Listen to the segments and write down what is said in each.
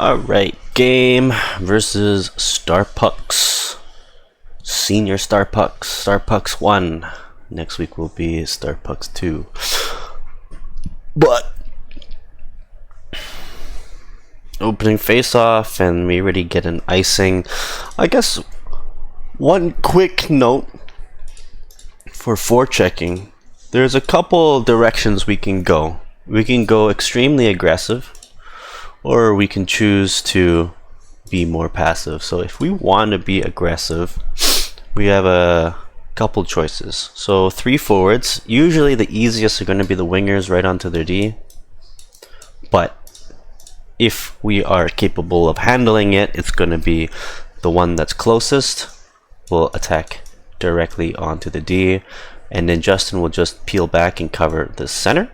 Alright, game versus Star Pucks. Senior Star Pucks. Star Pucks 1. Next week will be Star Pucks 2. But opening face-off, and we already get an icing. I guess one quick note for forechecking. There's a couple directions we can go. We can go extremely aggressive, or we can choose to be more passive. So if we want to be aggressive, we have a couple choices. So 3 forwards. Usually the easiest are going to be the wingers right onto their D. But if we are capable of handling it, it's going to be the one that's closest will attack directly onto the D. And then Justin will just peel back and cover the center.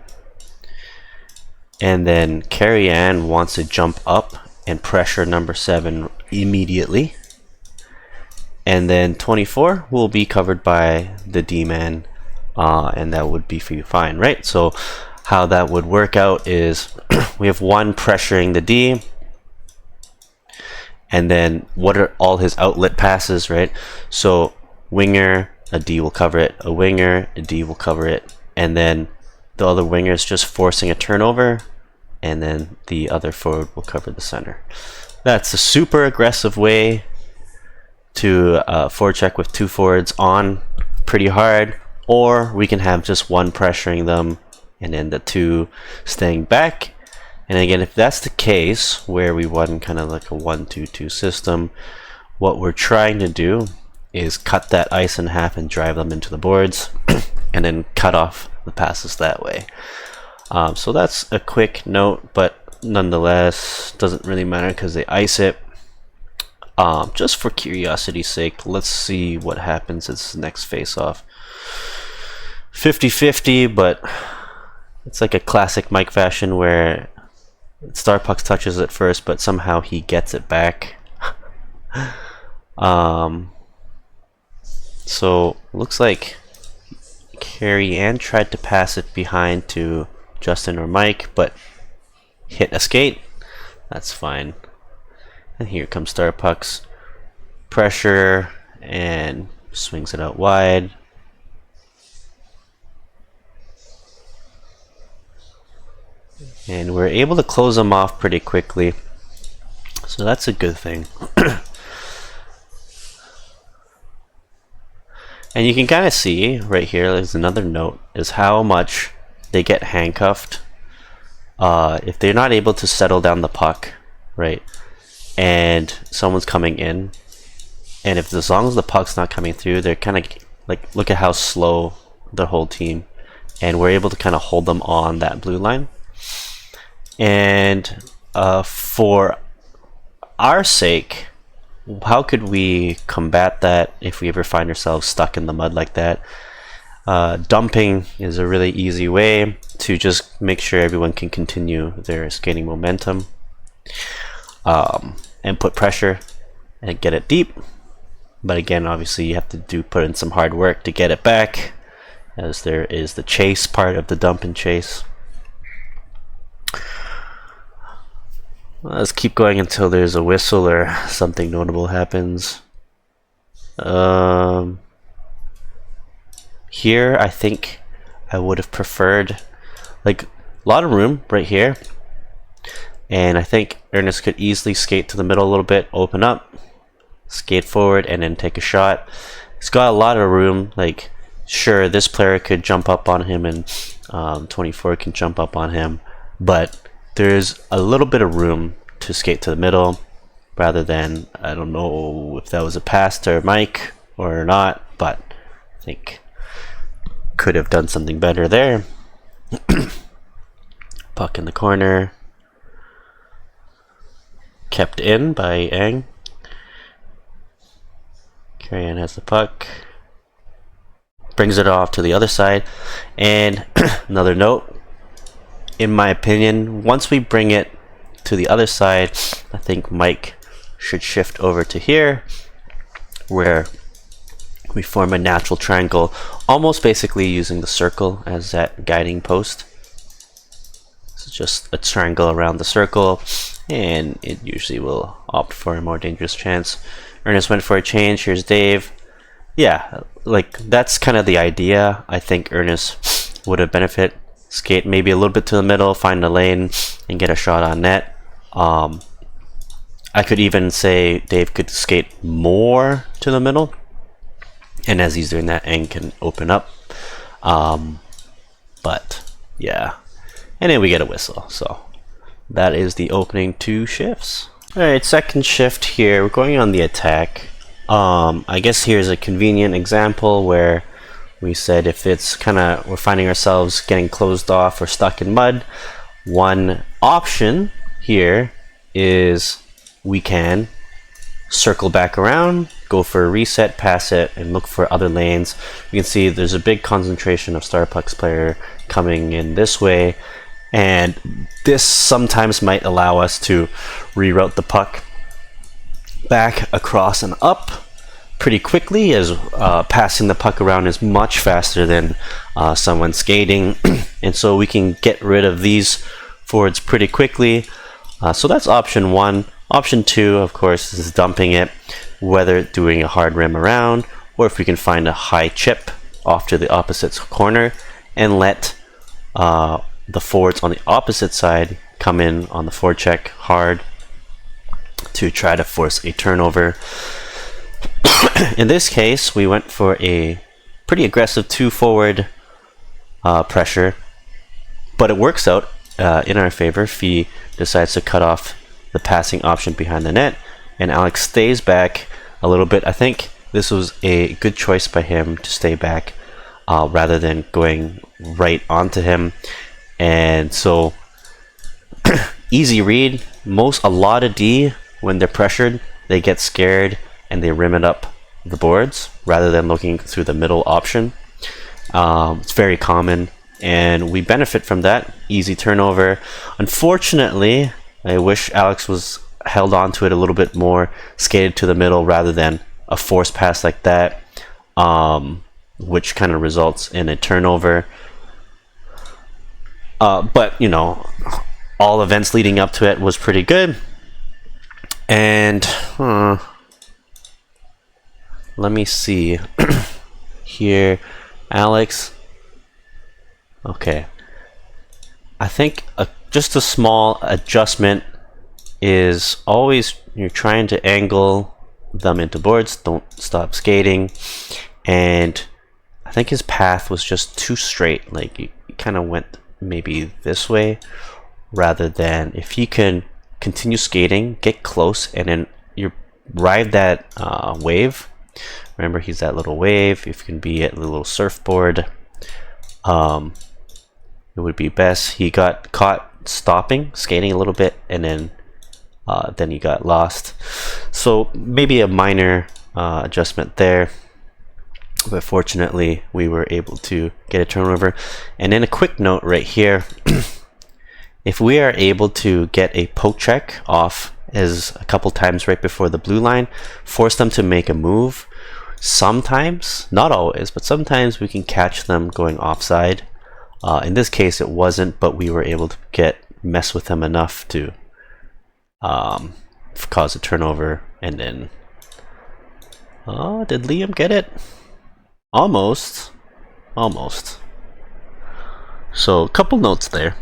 And then Carrie Ann wants to jump up and pressure number 7 immediately. And then 24 will be covered by the D-man, and that would be fine, right? So how that would work out is we have one pressuring the D, and then what are all his outlet passes, right? So winger, a D will cover it, a winger, a D will cover it, and then the other winger is just forcing a turnover, and then the other forward will cover the center. That's a super aggressive way to forecheck with 2 forwards on pretty hard, or we can have just one pressuring them and then the 2 staying back. And again, if that's the case where we want kind of like a 1-2-2 system, what we're trying to do is cut that ice in half and drive them into the boards and then cut off the passes that way. So that's a quick note, but nonetheless doesn't really matter because they ice it. Just for curiosity's sake, let's see what happens this next face-off. 50-50, but it's like a classic Mike fashion where Star Pucks touches it first, but somehow he gets it back. So looks like Carrie Ann tried to pass it behind to Justin or Mike, but hit a skate. That's fine. And here comes Star Pucks. Pressure and swings it out wide. And we're able to close them off pretty quickly. So that's a good thing. And you can kind of see right here, there's another note, is how much they get handcuffed if they're not able to settle down the puck, right? And someone's coming in, and if as long as the puck's not coming through, they're kind of like, look at how slow the whole team, and we're able to kind of hold them on that blue line. And for our sake, how could we combat that if we ever find ourselves stuck in the mud like that? Dumping is a really easy way to just make sure everyone can continue their skating momentum, and put pressure and get it deep. But again, obviously you have to put in some hard work to get it back, as there is the chase part of the dump and chase. Let's keep going until there's a whistle or something notable happens. Here I think I would have preferred like a lot of room right here, and I think Ernest could easily skate to the middle a little bit, open up, skate forward, and then take a shot. He's got a lot of room. Like, sure, this player could jump up on him, and 24 can jump up on him, but there's a little bit of room to skate to the middle rather than, I don't know if that was a pass to Mike or not, but I think could have done something better there. Puck in the corner, kept in by Ang. Carrie Ann has the puck, brings it off to the other side. And another note, in my opinion, once we bring it to the other side, I think Mike should shift over to here, where we form a natural triangle, almost basically using the circle as that guiding post. So just a triangle around the circle, and it usually will opt for a more dangerous chance. Ernest went for a change. Here's Dave. Yeah, like that's kind of the idea. I think Ernest would have benefit. Skate maybe a little bit to the middle, find a lane, and get a shot on net. I could even say Dave could skate more to the middle, and as he's doing that, Eng can open up. But yeah, and then we get a whistle. So that is the opening 2 shifts. All right, second shift here. We're going on the attack. I guess here's a convenient example where we said if it's we're finding ourselves getting closed off or stuck in mud, one option here is we can circle back around, go for a reset, pass it, and look for other lanes. You can see there's a big concentration of Starpuck's player coming in this way, and this sometimes might allow us to reroute the puck back, across, and up pretty quickly, as passing the puck around is much faster than someone skating, and so we can get rid of these forwards pretty quickly. So that's option 1. Option 2, of course, is dumping it, whether doing a hard rim around, or if we can find a high chip off to the opposite corner and let the forwards on the opposite side come in on the forecheck hard to try to force a turnover. In this case, we went for a pretty aggressive 2 forward pressure, but it works out in our favor. Fee decides to cut off the passing option behind the net, and Alex stays back a little bit. I think this was a good choice by him to stay back rather than going right onto him. And so easy read. A lot of D, when they're pressured, they get scared and they rim it up the boards rather than looking through the middle option. It's very common, and we benefit from that. Easy turnover. Unfortunately, I wish Alex was held on to it a little bit more, skated to the middle rather than a forced pass like that, which kind of results in a turnover. But, you know, all events leading up to it was pretty good. And let me see here. Alex. Okay. I think just a small adjustment is always you're trying to angle them into boards. Don't stop skating. And I think his path was just too straight. Like he kind of went maybe this way rather than if he can continue skating, get close, and then you ride that wave. Remember, he's that little wave. If you can be at the little surfboard, it would be best. He got caught skating a little bit, and then he got lost. So maybe a minor adjustment there. But fortunately, we were able to get a turnover. And then a quick note right here. If we are able to get a poke check off as a couple times right before the blue line, force them to make a move, sometimes, not always, but sometimes we can catch them going offside. In this case, it wasn't, but we were able to mess with them enough to cause a turnover. And then, did Liam get it? Almost. So a couple notes there.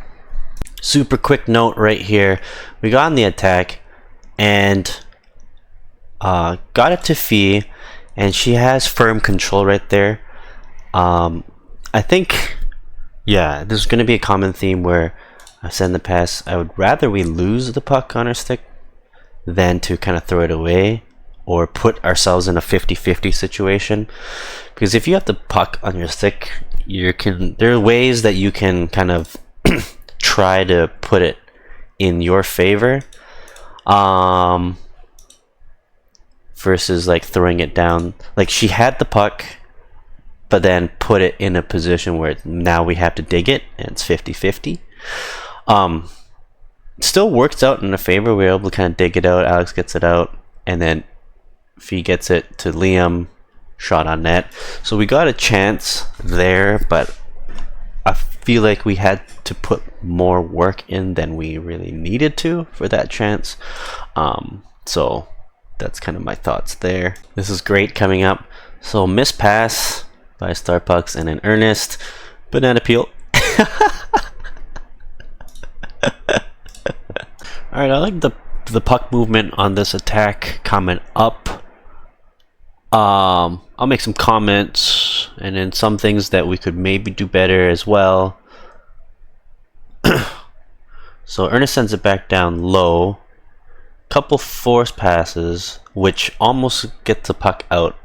Super quick note right here. We got on the attack and got it to Fee, and she has firm control right there. I think, yeah, there's going to be a common theme where I said in the past, I would rather we lose the puck on our stick than to kind of throw it away or put ourselves in a 50-50 situation. Because if you have the puck on your stick, there are ways that you can kind of try to put it in your favor, versus like throwing it down. Like she had the puck, but then put it in a position where now we have to dig it, and it's 50-50. Still works out in a favor. We're able to kind of dig it out. Alex gets it out, and then Fee gets it to Liam, shot on net. So we got a chance there, but I feel like we had to put more work in than we really needed to for that chance. So that's kind of my thoughts there. This is great coming up. So miss pass by Starpucks and an earnest banana peel. Alright, I like the puck movement on this attack coming up. I'll make some comments and then some things that we could maybe do better as well. So Ernest sends it back down low. Couple force passes, which almost get the puck out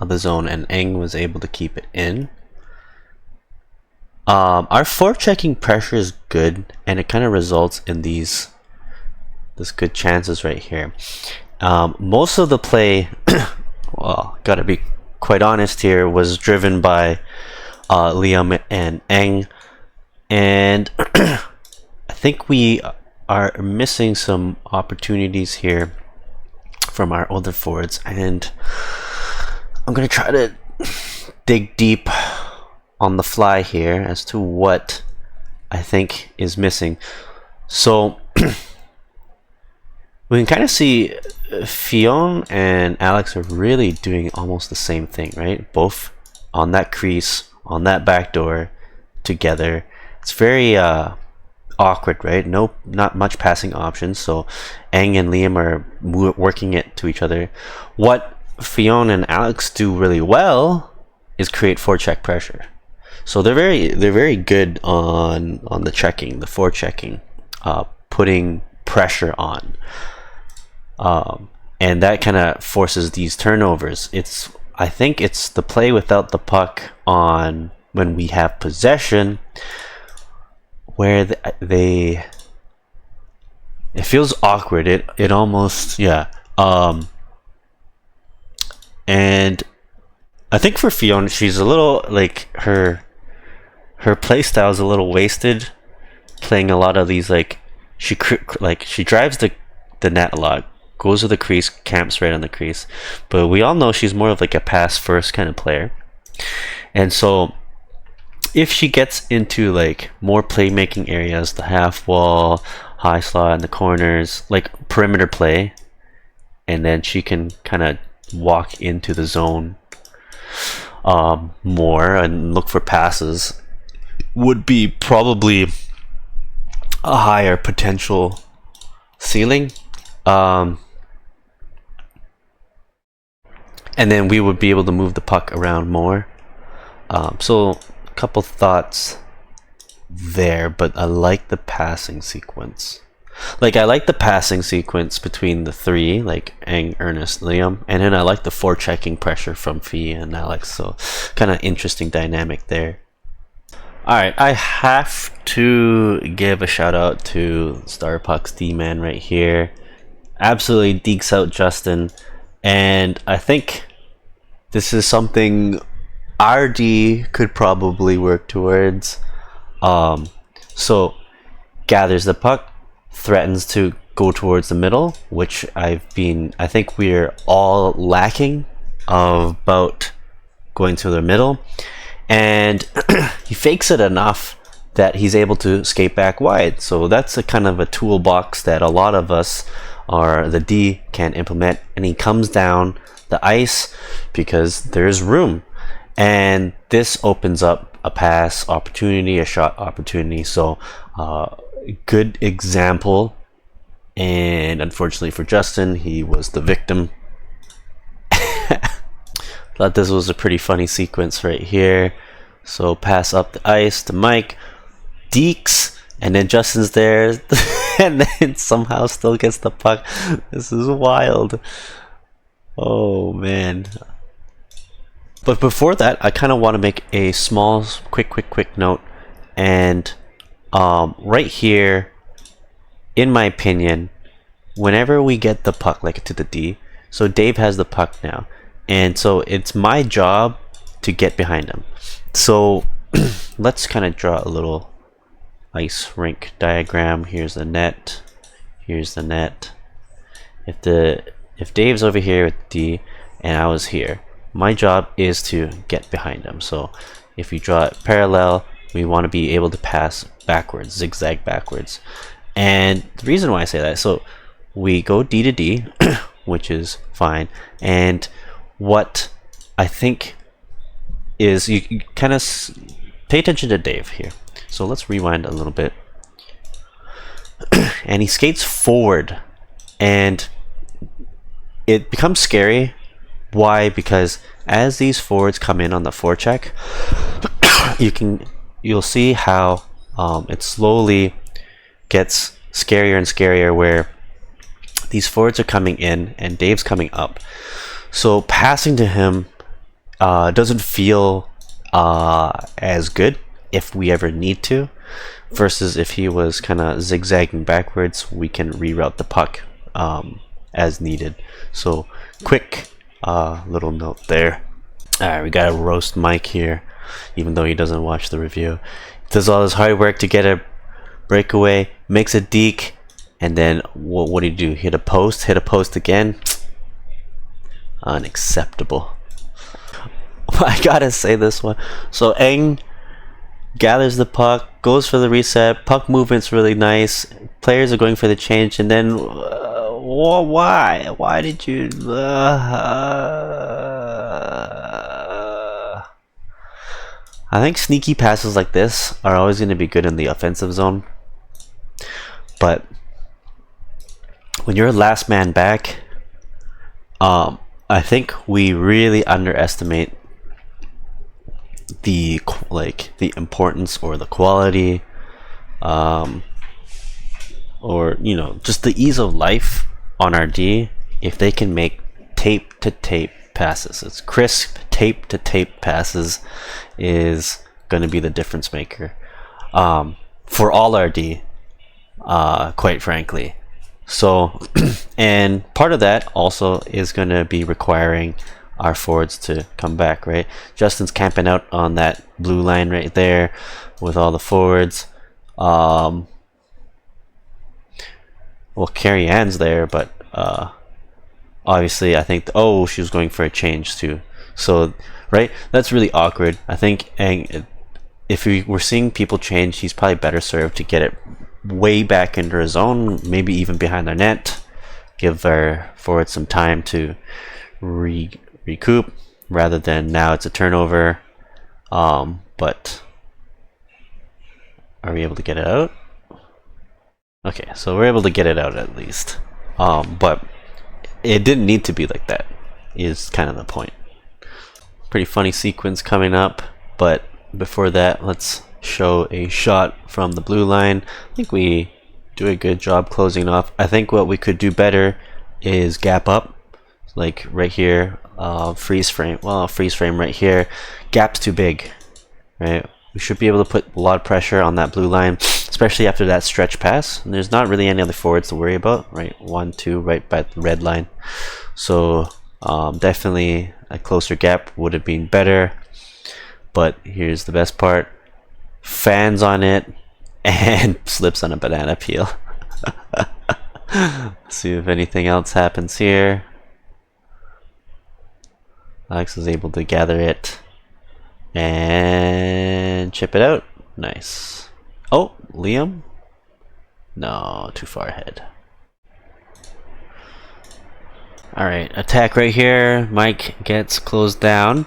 of the zone, and Eng was able to keep it in. Our forechecking pressure is good, and it kind of results in these good chances right here. Most of the play, well, gotta be quite honest here, was driven by Liam and Eng, and I think we are missing some opportunities here from our older forwards, and I'm gonna try to dig deep on the fly here as to what I think is missing. So we can kind of see Fionn and Alex are really doing almost the same thing, right? Both on that crease, on that back door together. It's very awkward, right? Not much passing options. So Eng and Liam are working it to each other. What Fionn and Alex do really well is create forecheck pressure. So they're very good on the checking, the forechecking, putting pressure on. And that kind of forces these turnovers. I think it's the play without the puck on when we have possession where it feels awkward. It almost, yeah. And I think for Fionn, she's a little like her play style is a little wasted, playing a lot of these she drives the net a lot, goes to the crease, camps right on the crease. But we all know she's more of like a pass first kind of player. And so if she gets into like more playmaking areas, the half wall, high slot, and the corners, like perimeter play, and then she can kind of walk into the zone more and look for passes, would be probably a higher potential ceiling. And then we would be able to move the puck around more. So a couple thoughts there, but I like the passing sequence. I like the passing sequence between the three, like Eng, Ernest, Liam, and then I like the forechecking pressure from Fee and Alex. So kind of interesting dynamic there. Alright, I have to give a shout out to Starpuck's D-man right here. Absolutely dekes out Justin, and I think this is something RD could probably work towards. So gathers the puck, threatens to go towards the middle, which I think we're all lacking about going to the middle, and he fakes it enough that he's able to skate back wide. So that's a kind of a toolbox that a lot of us or the D can implement, and he comes down the ice because there's room, and this opens up a pass opportunity, a shot opportunity. So good example, and unfortunately for Justin, he was the victim. Thought this was a pretty funny sequence right here. So pass up the ice to Mike, dekes, and then Justin's there and then somehow still gets the puck. This is wild. Oh man. But before that, I kind of want to make a small quick note, and right here, in my opinion, whenever we get the puck to the D, so Dave has the puck now, and so it's my job to get behind him. So let's kind of draw a little ice rink diagram. Here's the net, here's the net. If Dave's over here with D and I was here, my job is to get behind him. So if you draw it parallel, we want to be able to pass backwards, zigzag backwards. And the reason why I say that, so we go D to D, which is fine. And what I think is, you kind of pay attention to Dave here. So let's rewind a little bit. And he skates forward, and it becomes scary. Why? Because as these forwards come in on the forecheck, you'll see how it slowly gets scarier and scarier, where these forwards are coming in and Dave's coming up. So passing to him doesn't feel as good if we ever need to, versus if he was kind of zigzagging backwards, we can reroute the puck as needed. So quick little note there. Alright, we got a roast Mike here, even though he doesn't watch the review. He does all this hard work to get a breakaway, makes a deke, and then what do you do? Hit a post again? Unacceptable. I gotta say this one. So Eng gathers the puck, goes for the reset, puck movement's really nice, players are going for the change, and then why did you I think sneaky passes like this are always going to be good in the offensive zone, but when you're last man back, I think we really underestimate the importance or the quality, or just the ease of life on our D if they can make tape to tape passes. It's crisp tape to tape passes is going to be the difference maker for all our D, quite frankly. So and part of that also is going to be requiring our forwards to come back, right? Justin's camping out on that blue line right there with all the forwards. Well, Carrie Ann's there, but obviously I think she was going for a change too. So right, that's really awkward. I think if we were seeing people change, he's probably better served to get it way back into his zone, maybe even behind their net, give our forwards some time to recoup, rather than now it's a turnover. But are we able to get it out? Okay, so we're able to get it out at least. But it didn't need to be like that, is kind of the point. Pretty funny sequence coming up, but before that, let's show a shot from the blue line. I think we do a good job closing off. I think what we could do better is gap up, like right here. Freeze frame right here. Gap's too big, right? We should be able to put a lot of pressure on that blue line, especially after that stretch pass. And there's not really any other forwards to worry about, right? 1, 2 right by the red line. So definitely a closer gap would have been better. But here's the best part: fans on it and slips on a banana peel. See if anything else happens here. Alex is able to gather it and chip it out. Nice. Oh, Liam? No, too far ahead. Alright, attack right here. Mike gets closed down.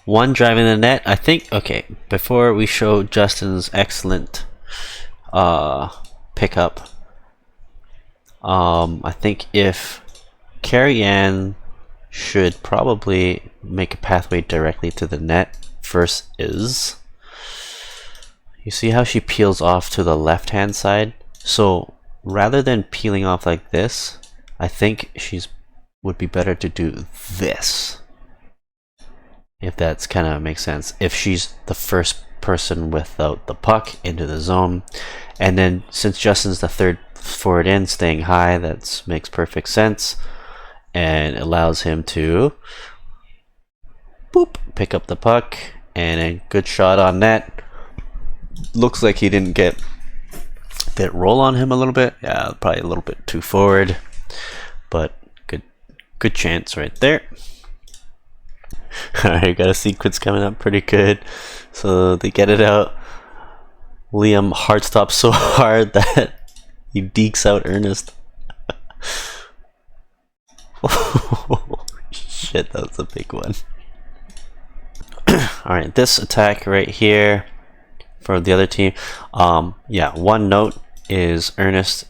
One driving the net. I think, okay, before we show Justin's excellent pickup, I think if Carrie Ann should probably make a pathway directly to the net first is, you see how she peels off to the left hand side? So rather than peeling off like this, I think would be better to do this, if that's kind of makes sense. If she's the first person without the puck into the zone, and then since Justin's the third forward in, staying high, that makes perfect sense and allows him to boop, pick up the puck, and a good shot on net. Looks like he didn't get that roll on him a little bit. Yeah, probably a little bit too forward, but good chance right there. Alright, got a sequence coming up pretty good. So they get it out. Liam hard stops so hard that he dekes out Ernest. Shit, that was a big one. Alright, this attack right here for the other team. Yeah, one note is Ernest.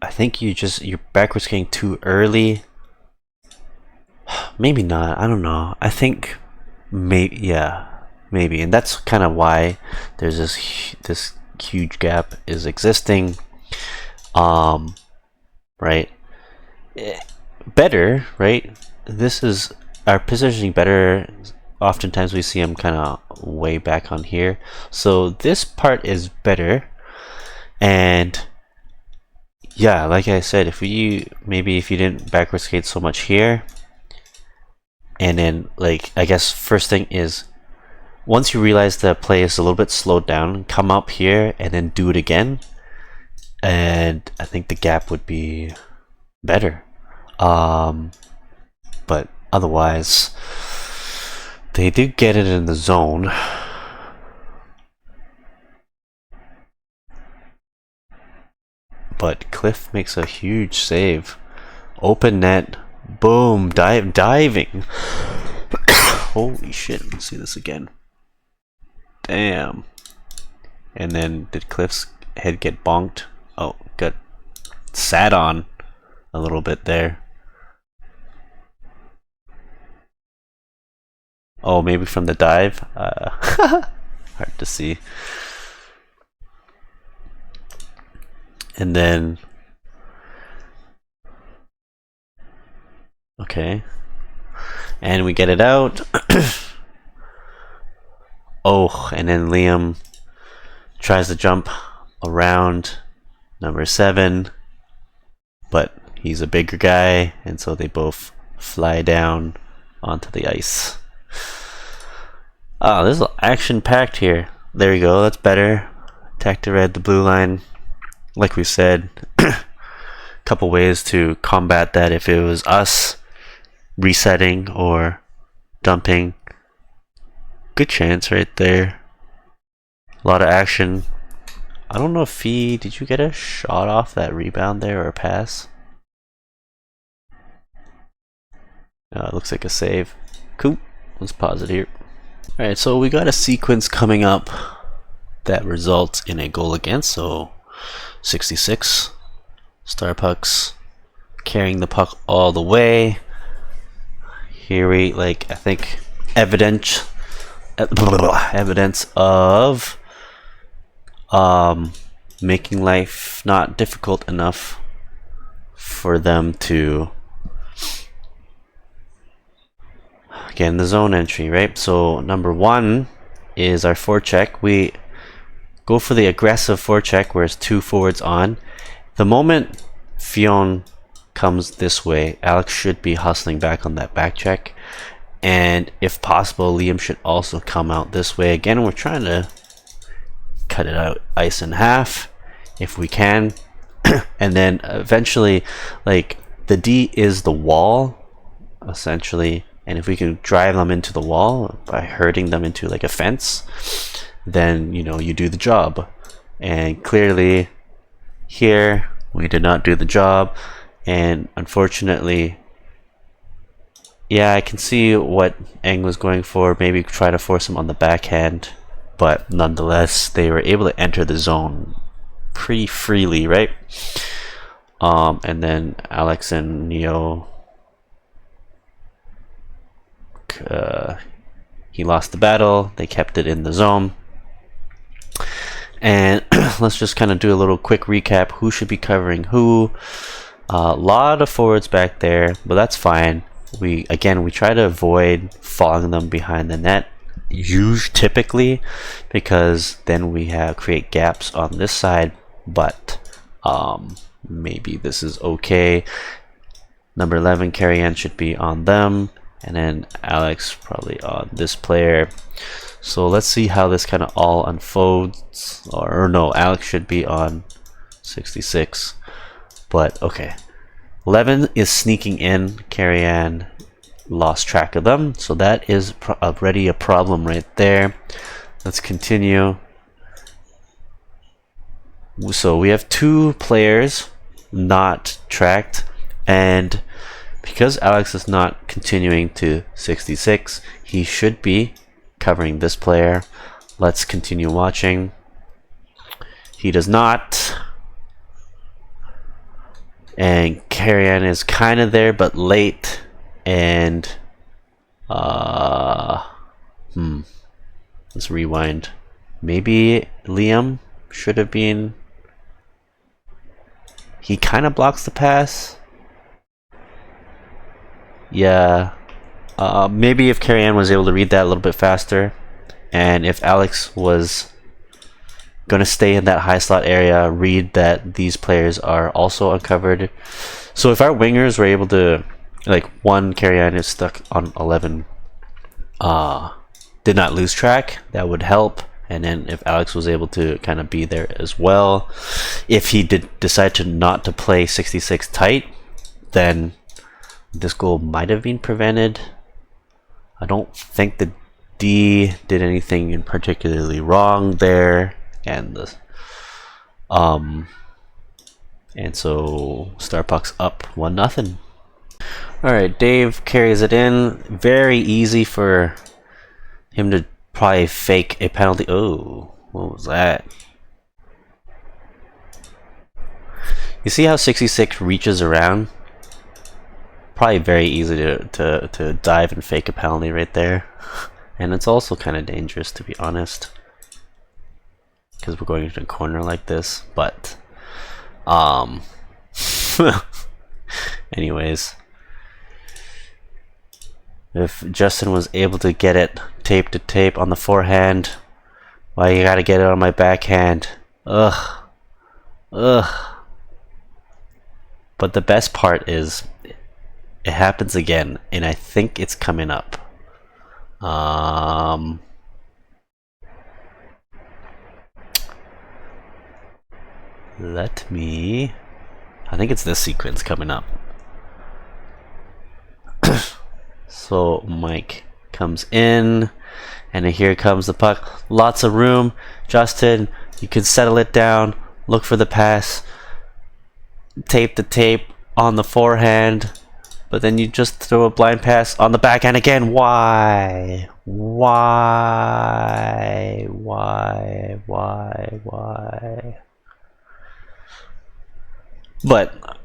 I think you're backwards getting too early. Maybe not. I don't know. I think maybe, yeah, maybe, and that's kind of why there's this huge gap is existing. Right. Better, right? This is our positioning better. Oftentimes we see them kind of way back on here, so this part is better. And yeah, like I said, if you didn't backward skate so much here, and then like I guess first thing is once you realize the play is a little bit slowed down, come up here and then do it again, and I think the gap would be better. But otherwise they did get it in the zone. But Cliff makes a huge save. Open net. Boom. Diving. Holy shit. Let's see this again. Damn. And then did Cliff's head get bonked? Oh, got sat on a little bit there. Oh, maybe from the dive? Hard to see. And then okay, and we get it out. Oh, and then Liam tries to jump around number 7, but he's a bigger guy, and so they both fly down onto the ice. Oh, this is action packed here. There you go, that's better. Attack to red, the blue line. Like we said, couple ways to combat that if it was us resetting or dumping. Good chance right there. A lot of action. I don't know if did you get a shot off that rebound there or a pass? It looks like a save. Cool. Let's pause it here. Alright, so we got a sequence coming up that results in a goal against, so 66. Star Pucks carrying the puck all the way. Here we I think evidence of making life not difficult enough for them to get in the zone entry, right? So number 1 is our forecheck. We go for the aggressive forecheck where it's 2 forwards on. The moment Fionn comes this way, Alex should be hustling back on that back check, and if possible Liam should also come out this way. Again, we're trying to cut it out, ice in half if we can. And then eventually, like, the D is the wall essentially, and if we can drive them into the wall by hurting them into like a fence, then you do the job. And clearly here we did not do the job, and unfortunately, yeah, I can see what Eng was going for, maybe try to force him on the backhand, but nonetheless they were able to enter the zone pretty freely, right? And then Alex and Neo, he lost the battle, they kept it in the zone. And let's just kind of do a little quick recap. Who should be covering who? A lot of forwards back there, but that's fine. We try to avoid following them behind the net, typically, because then we create gaps on this side. But maybe this is okay. Number 11, Carrie-Ann, should be on them, and then Alex probably on this player. So let's see how this kind of all unfolds. Or no, Alex should be on 66. But okay. 11 is sneaking in. Carrie-Ann lost track of them. So that is already a problem right there. Let's continue. So we have 2 players not tracked, and because Alex is not continuing to 66, he should be covering this player. Let's continue watching. He does not. And Carrion is kind of there, but late. And let's rewind. Maybe Liam should have been. He kind of blocks the pass. Yeah. Maybe if Carrion was able to read that a little bit faster, and if Alex was gonna stay in that high slot area, read that these players are also uncovered. So if our wingers were able to, like, one Carrion is stuck on 11, did not lose track, that would help. And then if Alex was able to kind of be there as well, if he did decide to not to play 66 tight, then this goal might have been prevented. I don't think the D did anything particularly wrong there, and the and so Starpuck's up 1-0. All right, Dave carries it in. Very easy for him to probably fake a penalty. Oh, what was that? You see how 66 reaches around? Probably very easy to dive and fake a penalty right there. And it's also kind of dangerous, to be honest, because we're going into a corner like this. But anyways, if Justin was able to get it tape to tape on the forehand, why you gotta get it on my backhand? Ugh. But the best part is it happens again, and I think it's coming up. I think it's this sequence coming up. So Mike comes in, and here comes the puck. Lots of room. Justin, you can settle it down. Look for the pass. Tape the tape on the forehand. But then you just throw a blind pass on the backhand again. Why? But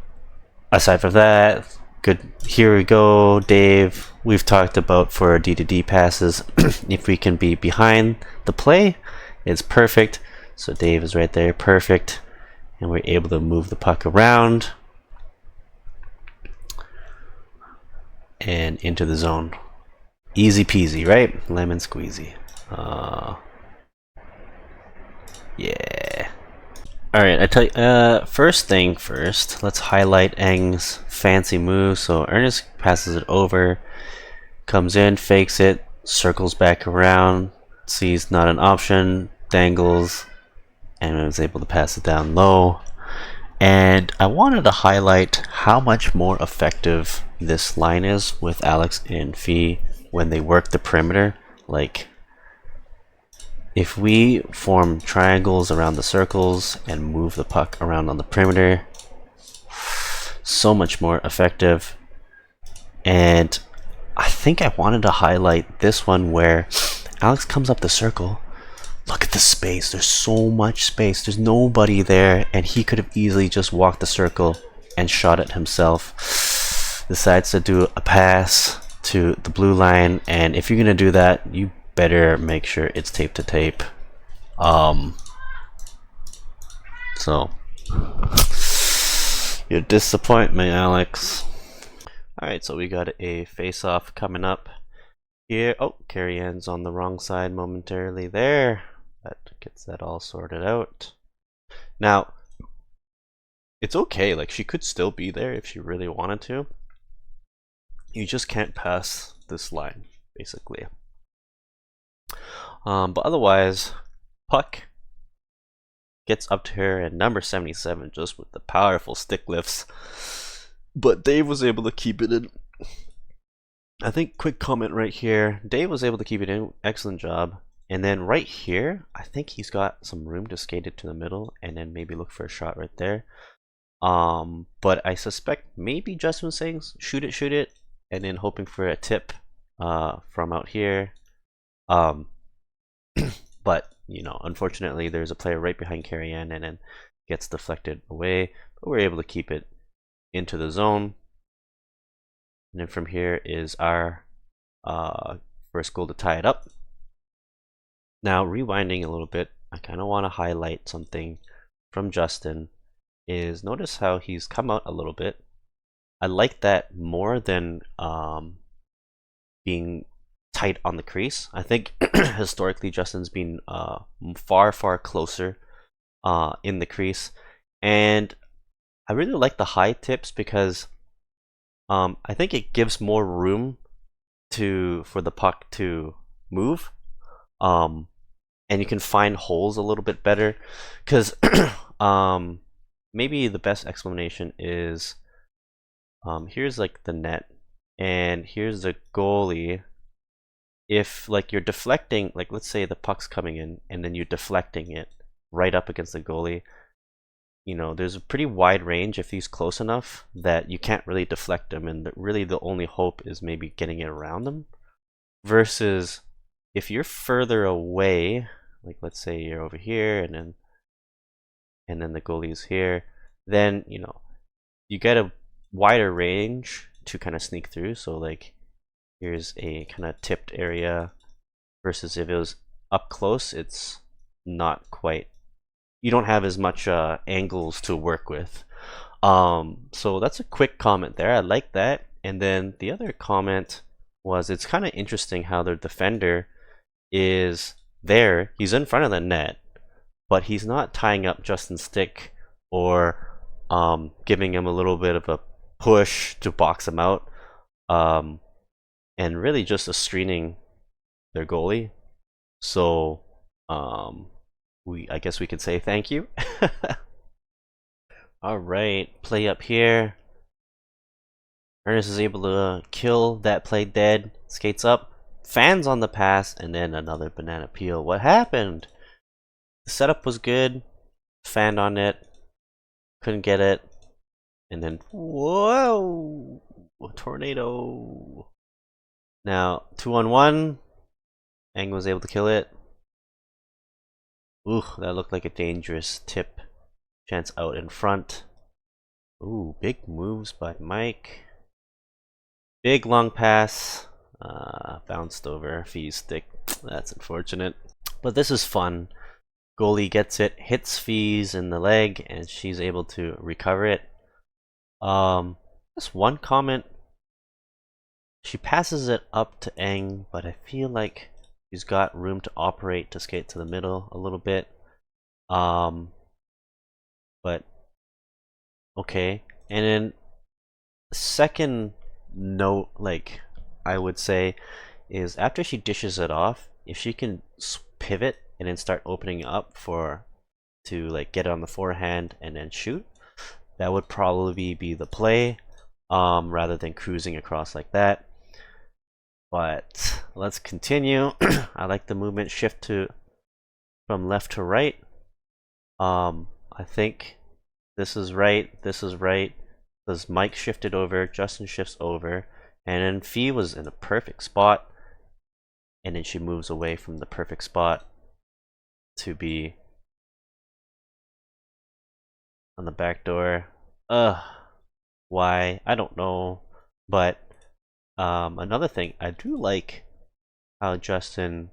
aside from that, good. Here we go, Dave. We've talked about for D2D passes, if we can be behind the play, it's perfect. So Dave is right there, perfect. And we're able to move the puck around and into the zone. Easy peasy, right? Lemon squeezy. Yeah. Alright, I tell you, first thing first, let's highlight Eng's fancy move. So Ernest passes it over, comes in, fakes it, circles back around, sees not an option, dangles, and was able to pass it down low. And I wanted to highlight how much more effective this line is with Alex and Fee when they work the perimeter. Like, if we form triangles around the circles and move the puck around on the perimeter, so much more effective. And I think I wanted to highlight this one where Alex comes up the circle. Look at the space. There's so much space. There's nobody there, and he could have easily just walked the circle and shot it himself. Decides to do a pass to the blue line, and if you're gonna do that, you better make sure it's tape to tape. So your disappointment, Alex. Alright, so we got a face-off coming up here. Oh, Carrie-Ann's on the wrong side momentarily there. That gets that all sorted out. Now, it's okay, like, she could still be there if she really wanted to. You just can't pass this line, basically. But otherwise, puck gets up to her at number 77 just with the powerful stick lifts. But Dave was able to keep it in. I think quick comment right here. Dave was able to keep it in. Excellent job. And then right here, I think he's got some room to skate it to the middle and then maybe look for a shot right there. But I suspect maybe Justin was saying shoot it, and then hoping for a tip from out here. But you know, unfortunately, there's a player right behind Carrie Ann and then gets deflected away. But we're able to keep it into the zone. And then from here is our first goal to tie it up. Now, rewinding a little bit, I kind of want to highlight something from Justin. Is notice how he's come out a little bit. I like that more than being tight on the crease. I think historically Justin's been far closer in the crease, and I really like the high tips because I think it gives more room for the puck to move, and you can find holes a little bit better because maybe the best explanation is here's like the net and here's the goalie. If like you're deflecting, like let's say the puck's coming in and then you're deflecting it right up against the goalie, you know, there's a pretty wide range if he's close enough that you can't really deflect him, and really the only hope is maybe getting it around them. Versus if you're further away, like let's say you're over here and then the goalie's here, then you know you get a wider range to kind of sneak through. So like here's a kind of tipped area versus if it was up close, it's not quite, you don't have as much angles to work with. So that's a quick comment there. I like that. And then the other comment was it's kind of interesting how their defender is there. He's in front of the net, but he's not tying up Justin's stick or giving him a little bit of a push to box him out, and really just a screening their goalie. So I guess we could say thank you. All right, play up here. Ernest is able to kill that play dead, skates up, fans on the pass, and then another banana peel. What happened? The setup was good, fanned on it, couldn't get it, and then whoa, a tornado. Now 2-on-1, Ang was able to kill it. Ooh, that looked like a dangerous tip. Chance out in front. Ooh, big moves by Mike. Big long pass. Bounced over Fee's stick. That's unfortunate. But this is fun. Goalie gets it, hits Fees in the leg, and she's able to recover it. Just one comment. She passes it up to Eng, but I feel like she's got room to operate to skate to the middle a little bit. But okay. And then second note, like I would say, is after she dishes it off, if she can pivot and then start opening up to like get it on the forehand and then shoot, that would probably be the play, rather than cruising across like that. But let's continue. I like the movement shift from left to right. I think this is right, because Mike shifted over, Justin shifts over, and then Fee was in a perfect spot, and then she moves away from the perfect spot to be on the back door. Why? I don't know. But another thing, I do like how Justin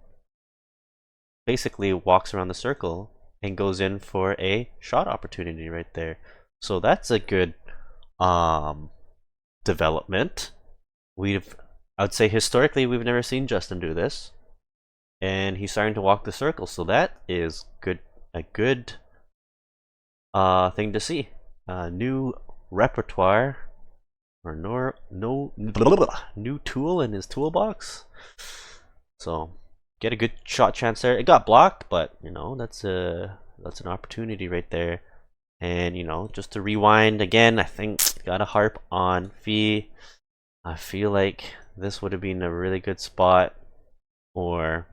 basically walks around the circle and goes in for a shot opportunity right there. So that's a good development. I would say historically we've never seen Justin do this, and he's starting to walk the circle, so that is a good thing to see. New repertoire or new tool in his toolbox. So get a good shot chance there. It got blocked, but you know, that's an opportunity right there. And you know, just to rewind again, I think gotta harp on Fee. I feel like this would have been a really good spot for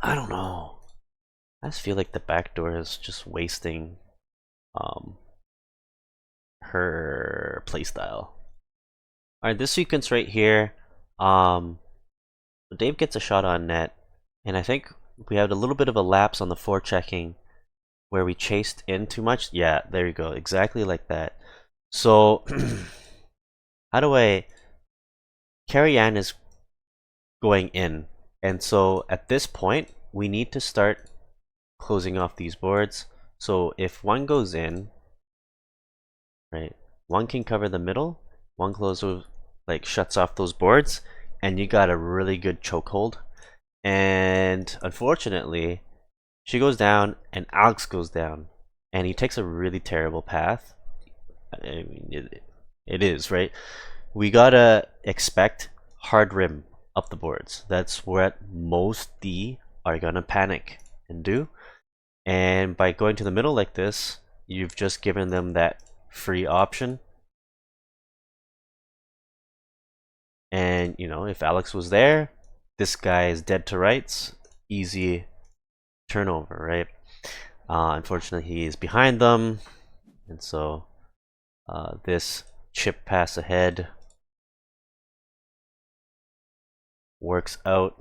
I don't know. I just feel like the backdoor is just wasting um, her playstyle. Alright, this sequence right here, um, Dave gets a shot on net, and I think we had a little bit of a lapse on the forechecking where we chased in too much. Yeah, there you go, exactly like that. So, how do I... Carrie Ann is going in, and so at this point, we need to start closing off these boards. So if one goes in, right, one can cover the middle, one closes, like, shuts off those boards, and you got a really good chokehold. And unfortunately, she goes down and Alex goes down, and he takes a really terrible path. I mean, it is, right? We gotta expect hard rim up the boards. That's what most D are gonna panic and do. And by going to the middle like this, you've just given them that free option. And, you know, if Alex was there, this guy is dead to rights. Easy turnover, right? Unfortunately, he is behind them. And so this chip pass ahead works out.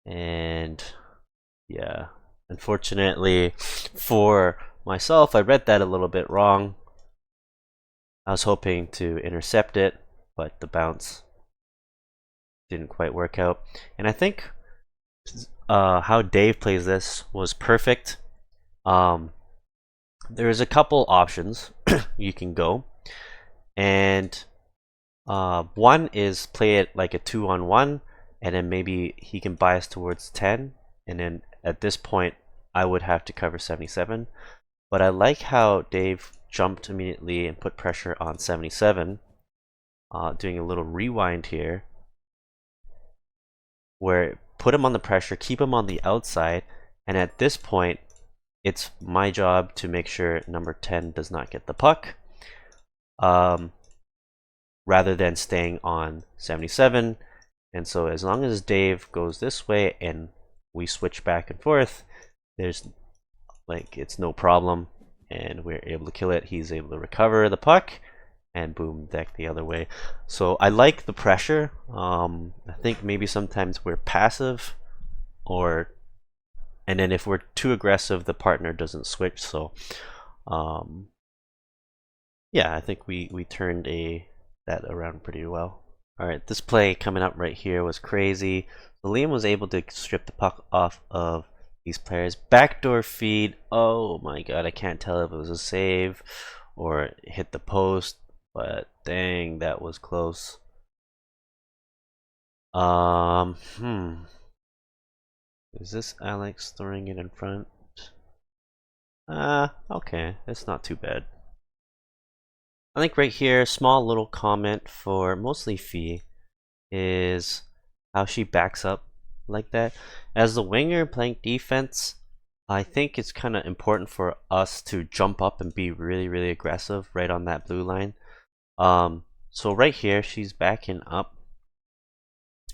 And yeah, unfortunately for myself, I read that a little bit wrong. I was hoping to intercept it, but the bounce didn't quite work out. And I think how Dave plays this was perfect. There's a couple options you can go, and one is play it like a 2-on-1, and then maybe he can bias towards 10, and then at this point I would have to cover 77. But I like how Dave jumped immediately and put pressure on 77, doing a little rewind here, where put him on the pressure, keep him on the outside, and at this point it's my job to make sure number 10 does not get the puck, rather than staying on 77. And so as long as Dave goes this way and we switch back and forth, there's like, it's no problem, and we're able to kill it. He's able to recover the puck and boom, deck the other way. So I like the pressure. I think maybe sometimes we're passive, and then if we're too aggressive, the partner doesn't switch. So yeah, I think we turned that around pretty well. All right, this play coming up right here was crazy. So Liam was able to strip the puck off of these players. Backdoor feed. Oh my god, I can't tell if it was a save or hit the post, but dang, that was close. Is this Alex throwing it in front? Okay, it's not too bad. I think right here, small little comment for mostly Fee is how she backs up like that. As the winger playing defense, I think it's kind of important for us to jump up and be really, really aggressive right on that blue line. So right here, she's backing up,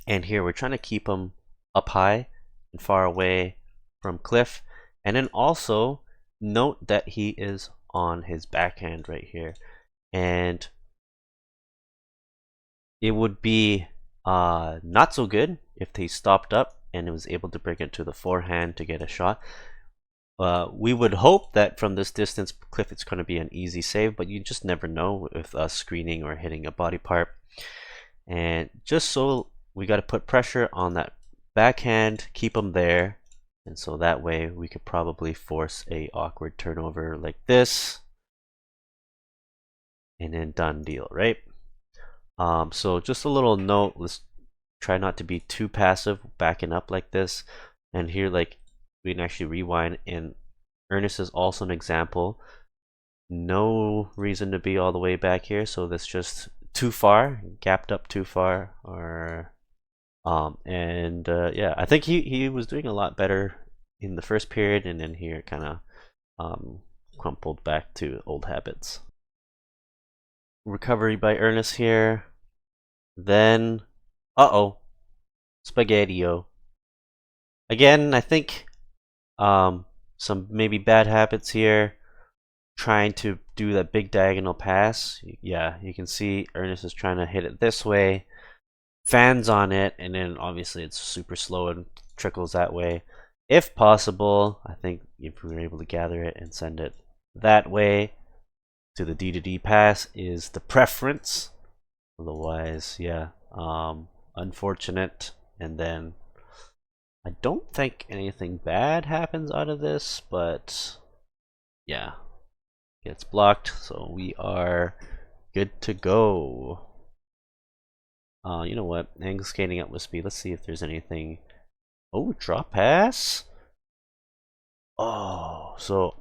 and here we're trying to keep him up high and far away from Cliff. And then also note that he is on his backhand right here. And it would be not so good if he stopped up and was able to bring it to the forehand to get a shot. We would hope that from this distance, Cliff, it's going to be an easy save, but you just never know with us screening or hitting a body part. And just so we got to put pressure on that backhand, keep him there, and so that way we could probably force a awkward turnover like this, and then done deal, right? So just a little note, let's try not to be too passive backing up like this. And here, like, we can actually rewind, and Ernest is also an example. No reason to be all the way back here, so that's just too far, gapped up too far, or yeah, I think he was doing a lot better in the first period, and then here kind of crumpled back to old habits. Recovery by Ernest here. Then, uh-oh. Spaghetti-o. Again, I think some maybe bad habits here. Trying to do that big diagonal pass. Yeah, you can see Ernest is trying to hit it this way. Fans on it, and then obviously it's super slow and trickles that way. If possible, I think if we were able to gather it and send it that way to the D to D pass is the preference. Otherwise, yeah, unfortunate. And then I don't think anything bad happens out of this, but yeah, gets blocked, so we are good to go. You know what? Angle skating up with speed. Let's see if there's anything. Oh, drop pass. Oh, so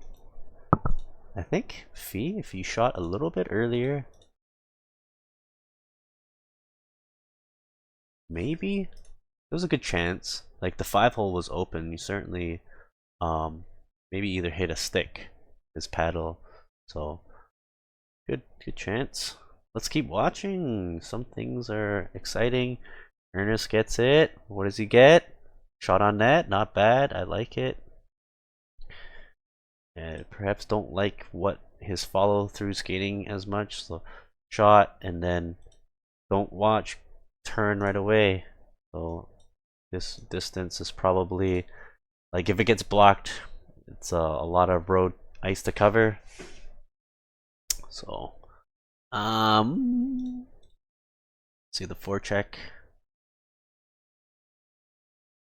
I think Fee, if you shot a little bit earlier, maybe there was a good chance. Like the 5-hole was open. You certainly maybe either hit a stick, his paddle. So good chance. Let's keep watching. Some things are exciting. Ernest gets it. What does he get? Shot on net, not bad. I like it. And perhaps don't like what his follow through skating as much. So shot and then don't watch turn right away. So this distance is probably like if it gets blocked, it's a lot of road ice to cover. So see the forecheck.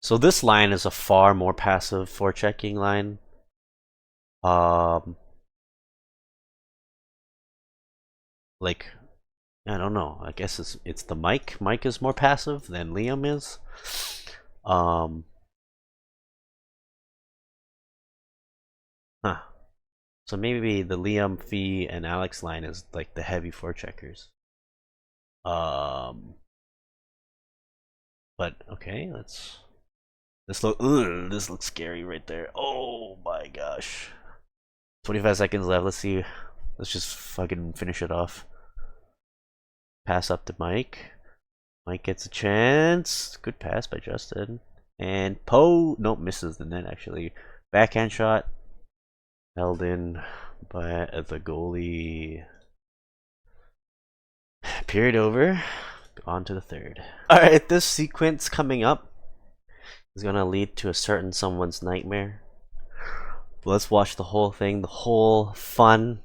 So this line is a far more passive forechecking line. Like I don't know. I guess it's the Mike. Mike is more passive than Liam is. Um, huh. So maybe the Liam, Fee, and Alex line is like the heavy forecheckers. Um, but okay, this looks scary right there. Oh my gosh. 25 seconds left. Let's see. Let's just fucking finish it off. Pass up to Mike. Mike gets a chance. Good pass by Justin. And Poe, nope, misses the net actually. Backhand shot. Held in by the goalie. Period over. On to the third. Alright, this sequence coming up is gonna lead to a certain someone's nightmare. But let's watch the whole thing, the whole fun.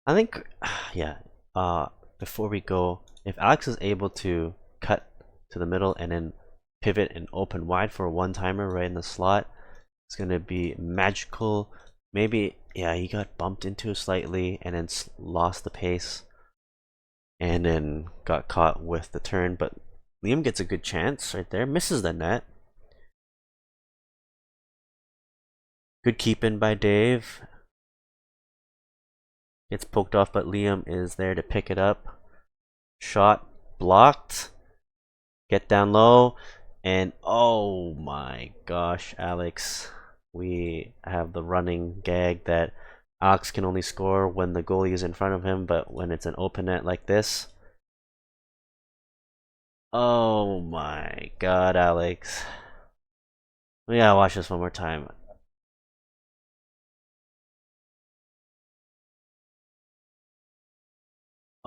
I think, yeah, before we go, if Alex is able to cut to the middle and then pivot and open wide for a one-timer right in the slot, it's gonna be magical. Maybe, yeah, he got bumped into slightly and then lost the pace and then got caught with the turn, but Liam gets a good chance right there, misses the net. Good keep in by Dave. Gets poked off, but Liam is there to pick it up. Shot blocked. Get down low. And oh my gosh, Alex. We have the running gag that Alex can only score when the goalie is in front of him, but when it's an open net like this. Oh my god, Alex. We gotta watch this one more time.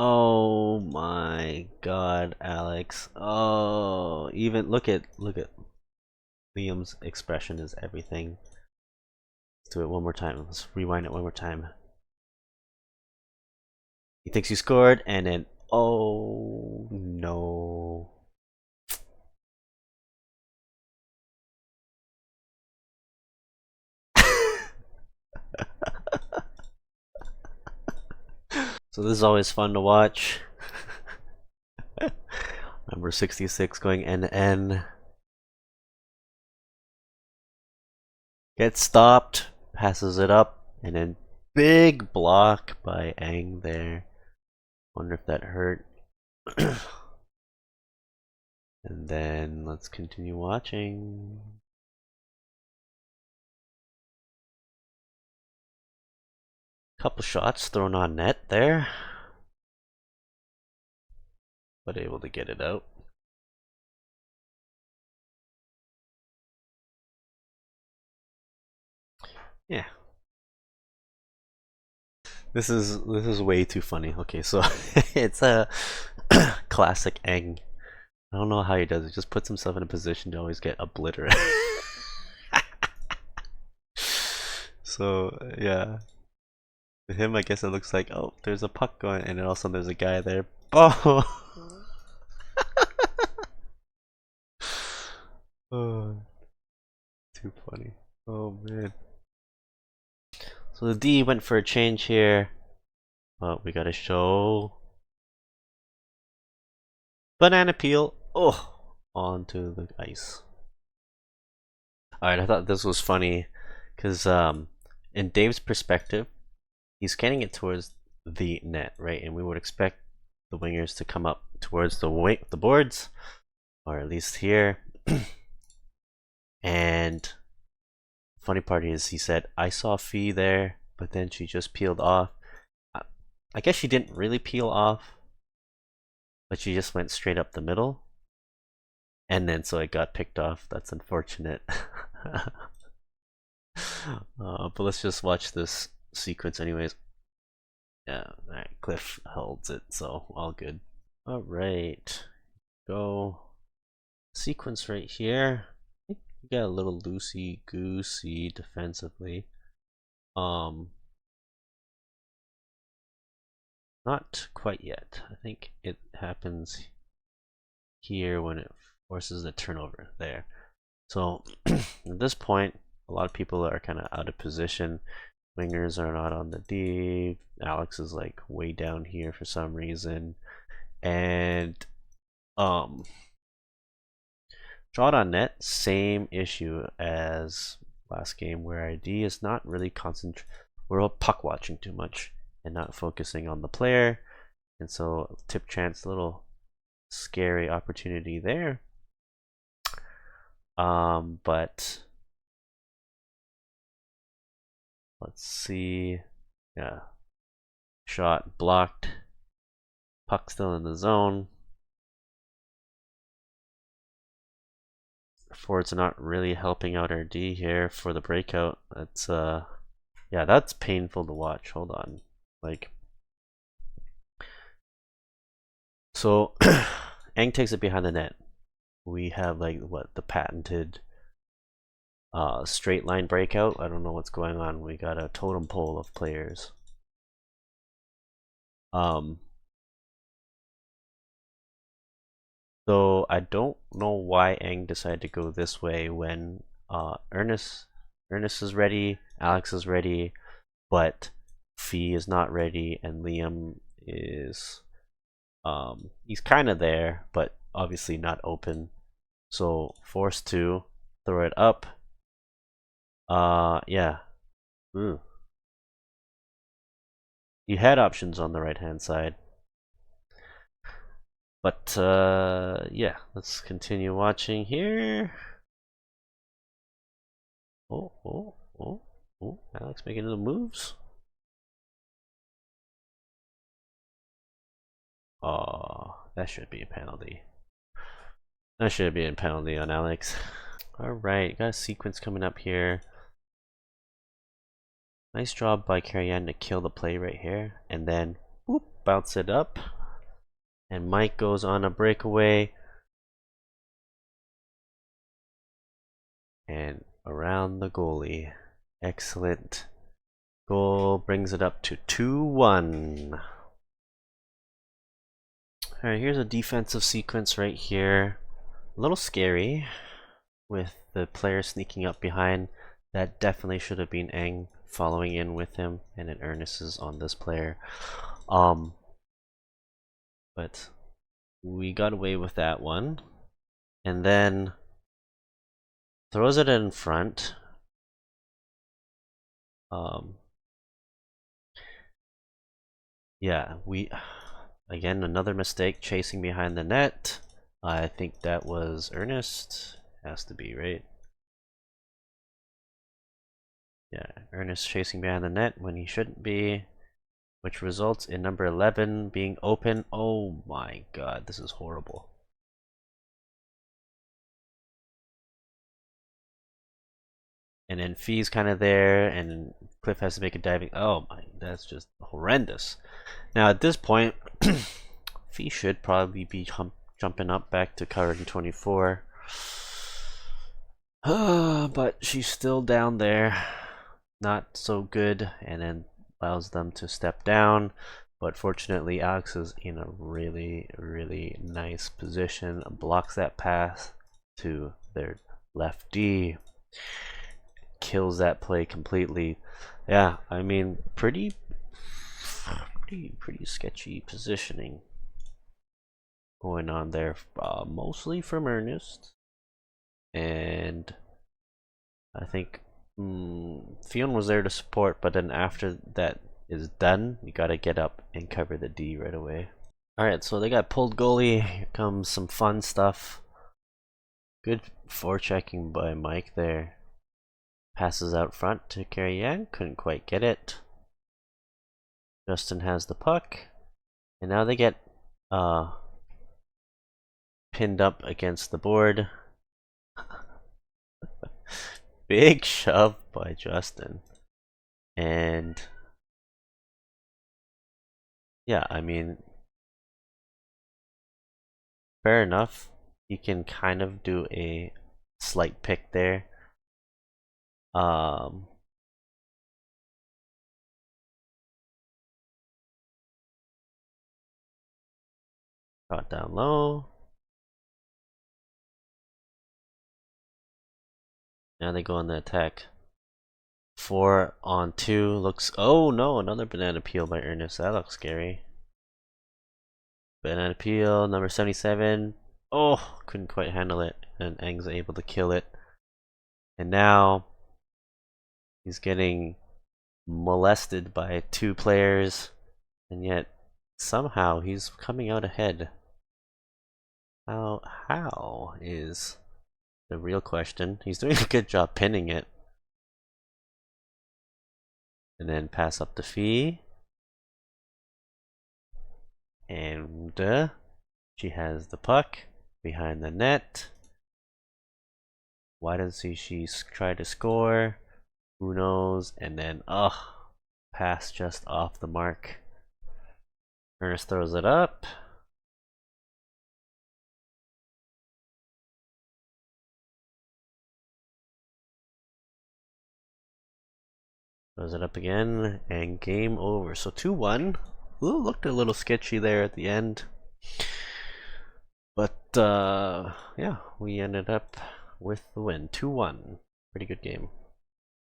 Oh my god, Alex. Oh, even look at Liam's expression is everything. Let's do it one more time. Let's rewind it one more time. He thinks he scored, and then oh no. So this is always fun to watch. Number 66 going end to end. Gets stopped, passes it up, and then big block by Ang there. Wonder if that hurt. And then let's continue watching. Couple shots thrown on net there. but able to get it out. Yeah. This is way too funny. Okay, so it's a classic Aang. I don't know how he does it. He just puts himself in a position to always get obliterated. So yeah, to him I guess it looks like, oh, there's a puck going, and then also there's a guy there. Oh, oh, too funny. Oh man. So the D went for a change here. Well, we gotta show banana peel. Oh, onto the ice. Alright, I thought this was funny because in Dave's perspective, he's scanning it towards the net, right? And we would expect the wingers to come up towards the boards, or at least here. And funny part is, he said, I saw Fee there, but then she just peeled off. I guess she didn't really peel off, but she just went straight up the middle. And then so it got picked off. That's unfortunate. But let's just watch this sequence anyways. Yeah, alright, Cliff holds it, so all good. Alright, go. Sequence right here. I think we got a little loosey-goosey defensively. Not quite yet. I think it happens here when it forces the turnover there. So at this point, a lot of people are kind of out of position. Wingers are not on the D. Alex is like way down here for some reason. And shot on net, same issue as last game where our D is not really we're all puck watching too much and not focusing on the player. And so tip chance, little scary opportunity there. But let's see. Yeah. Shot blocked. Puck still in the zone. Forwards are not really helping out our D here for the breakout. That's yeah, that's painful to watch. Hold on. Like, so Aang takes it behind the net. We have like what, the patented straight line breakout. I don't know what's going on. We got a totem pole of players. So I don't know why Aang decided to go this way when Ernest is ready, Alex is ready, but Fee is not ready, and Liam is he's kind of there, but obviously not open. So forced to throw it up. Yeah. Ooh. You had options on the right hand side. But yeah, let's continue watching here. Oh, oh, oh, oh, Alex making the moves. Oh, that should be a penalty. That should be a penalty on Alex. Alright, got a sequence coming up here. Nice job by Carrian to kill the play right here. And then, whoop, bounce it up. And Mike goes on a breakaway. And around the goalie. Excellent goal, brings it up to 2-1. Alright, here's a defensive sequence right here. A little scary with the player sneaking up behind. That definitely should have been Aang following in with him, and then Ernest is on this player. But we got away with that one. And then throws it in front. Yeah, again, another mistake chasing behind the net. I think that was Ernest. Has to be, right? Yeah, Ernest chasing behind the net when he shouldn't be. which results in number 11 being open. Oh my god, this is horrible. And then Fee's kind of there, and Cliff has to make a diving. Oh my, that's just horrendous. Now at this point, Fee should probably be jumping up back to card 24. But she's still down there. Not so good, and then allows them to step down. But fortunately, Alex is in a really, really nice position. Blocks that pass to their left D. Kills that play completely. Yeah, I mean, pretty sketchy positioning going on there, mostly from Ernest, and I think Fionn was there to support, but then after that is done, you gotta get up and cover the D right away. Alright, so they got pulled goalie. Here comes some fun stuff. Good forechecking by Mike there. Passes out front to Carrie Yang, couldn't quite get it. Justin has the puck, and now they get pinned up against the board. Big shove by Justin. And yeah, I mean, fair enough. You can kind of do a slight pick there. Got down low. Now they go on the attack. 4-on-2 looks. Oh no, another banana peel by Ernest. That looks scary. Banana peel number 77. Oh, couldn't quite handle it, and Eng's able to kill it. And now he's getting molested by 2 players, and yet somehow he's coming out ahead. How is the real question. He's doing a good job pinning it. And then pass up the Fee. And she has the puck behind the net. Why doesn't she try to score? Who knows? And then, pass just off the mark. Ernest throws it up. Throws it up again, and game over. So 2-1. Ooh, looked a little sketchy there at the end. But yeah, we ended up with the win. 2-1. Pretty good game.